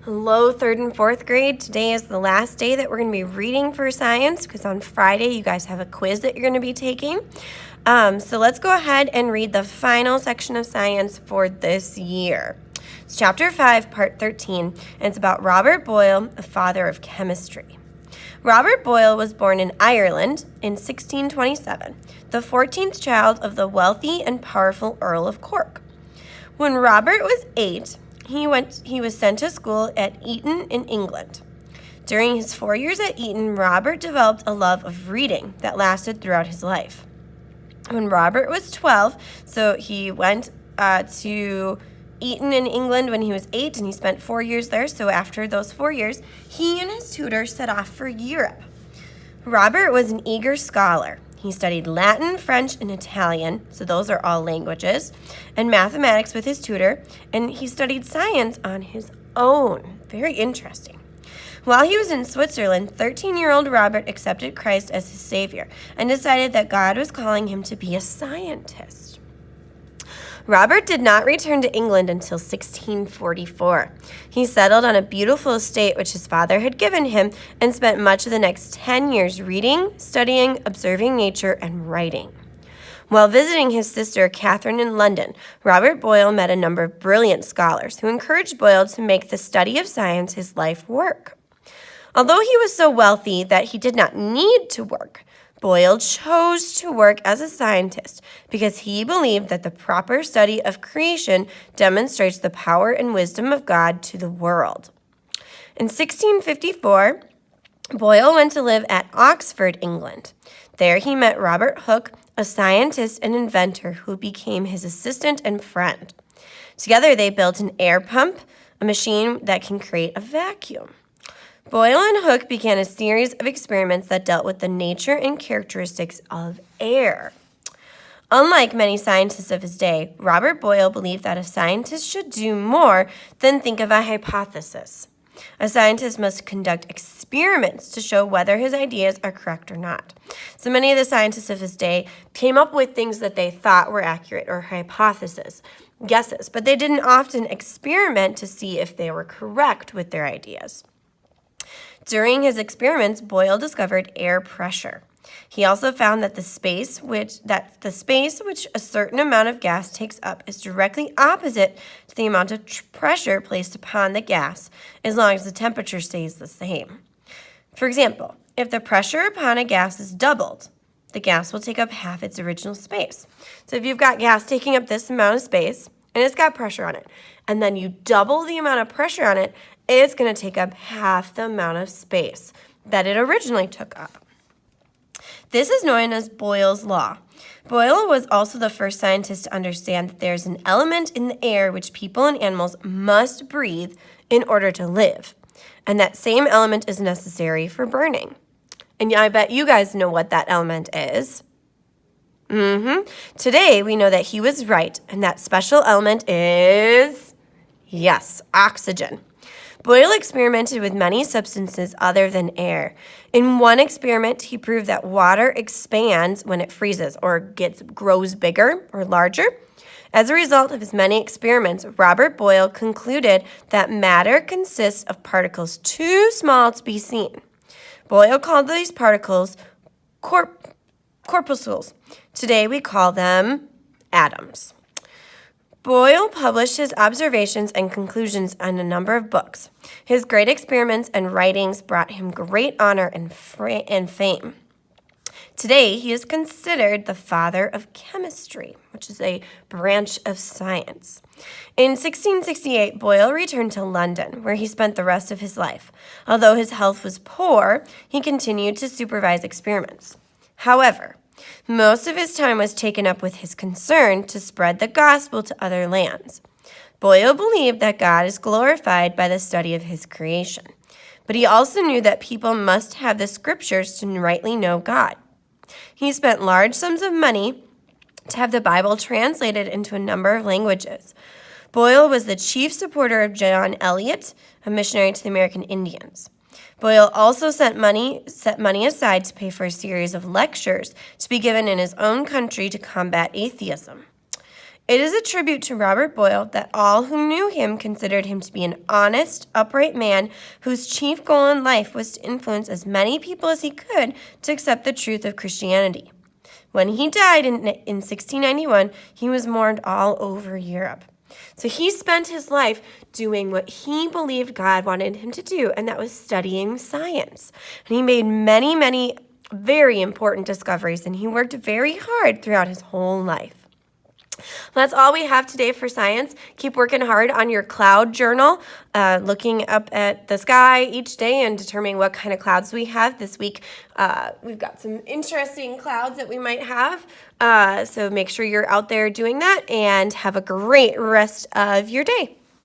Hello, 3rd and 4th grade. Today is the last day that we're going to be reading for science because on Friday you guys have a quiz that you're going to be taking. So let's go ahead and read the final section of science for this year. It's chapter 5, part 13, and it's about Robert Boyle, a father of chemistry. Robert Boyle was born in Ireland in 1627, the 14th child of the wealthy and powerful Earl of Cork. When Robert was 8, he was sent to school at Eton in England. During his 4 years at Eton, Robert developed a love of reading that lasted throughout his life. When Robert was 12, so he went to Eton in England when he was 8, and he spent 4 years there. So after those 4 years, he and his tutor set off for Europe. Robert was an eager scholar. He studied Latin, French, and Italian, so those are all languages, and mathematics with his tutor, and he studied science on his own. Very interesting. While he was in Switzerland, 13-year-old Robert accepted Christ as his Savior and decided that God was calling him to be a scientist. Robert did not return to England until 1644. He settled on a beautiful estate which his father had given him and spent much of the next 10 years reading, studying, observing nature, and writing. While visiting his sister Catherine in London, Robert Boyle met a number of brilliant scholars who encouraged Boyle to make the study of science his life work. Although he was so wealthy that he did not need to work, Boyle chose to work as a scientist because he believed that the proper study of creation demonstrates the power and wisdom of God to the world. In 1654, Boyle went to live at Oxford, England. There he met Robert Hooke, a scientist and inventor who became his assistant and friend. Together they built an air pump, a machine that can create a vacuum. Boyle and Hooke began a series of experiments that dealt with the nature and characteristics of air. Unlike many scientists of his day, Robert Boyle believed that a scientist should do more than think of a hypothesis. A scientist must conduct experiments to show whether his ideas are correct or not. So many of the scientists of his day came up with things that they thought were accurate or hypotheses, guesses, but they didn't often experiment to see if they were correct with their ideas. During his experiments, Boyle discovered air pressure. He also found that the space which a certain amount of gas takes up is directly opposite to the amount of pressure placed upon the gas, as long as the temperature stays the same. For example, if the pressure upon a gas is doubled, the gas will take up half its original space. So if you've got gas taking up this amount of space, and it's got pressure on it, and then you double the amount of pressure on it, it's going to take up half the amount of space that it originally took up. This is known as Boyle's law. Boyle was also the first scientist to understand that there's an element in the air which people and animals must breathe in order to live, and that same element is necessary for burning. And I bet you guys know what that element is. Today, we know that he was right, and that special element is, yes, oxygen. Boyle experimented with many substances other than air. In one experiment, he proved that water expands when it freezes or grows bigger or larger. As a result of his many experiments, Robert Boyle concluded that matter consists of particles too small to be seen. Boyle called these particles corpuscles. Today we call them atoms. Boyle published his observations and conclusions in a number of books. His great experiments and writings brought him great honor and fame. Today, he is considered the father of chemistry, which is a branch of science. In 1668, Boyle returned to London, where he spent the rest of his life. Although his health was poor, he continued to supervise experiments. However, most of his time was taken up with his concern to spread the gospel to other lands. Boyle believed that God is glorified by the study of his creation, but he also knew that people must have the scriptures to rightly know God. He spent large sums of money to have the Bible translated into a number of languages. Boyle was the chief supporter of John Eliot, a missionary to the American Indians. Boyle also set money aside to pay for a series of lectures to be given in his own country to combat atheism. It is a tribute to Robert Boyle that all who knew him considered him to be an honest, upright man whose chief goal in life was to influence as many people as he could to accept the truth of Christianity. When he died in 1691, he was mourned all over Europe. So he spent his life doing what he believed God wanted him to do, and that was studying science. And he made many, many very important discoveries, and he worked very hard throughout his whole life. That's all we have today for science. Keep working hard on your cloud journal, looking up at the sky each day and determining what kind of clouds we have. This week, we've got some interesting clouds that we might have. So make sure you're out there doing that, and have a great rest of your day.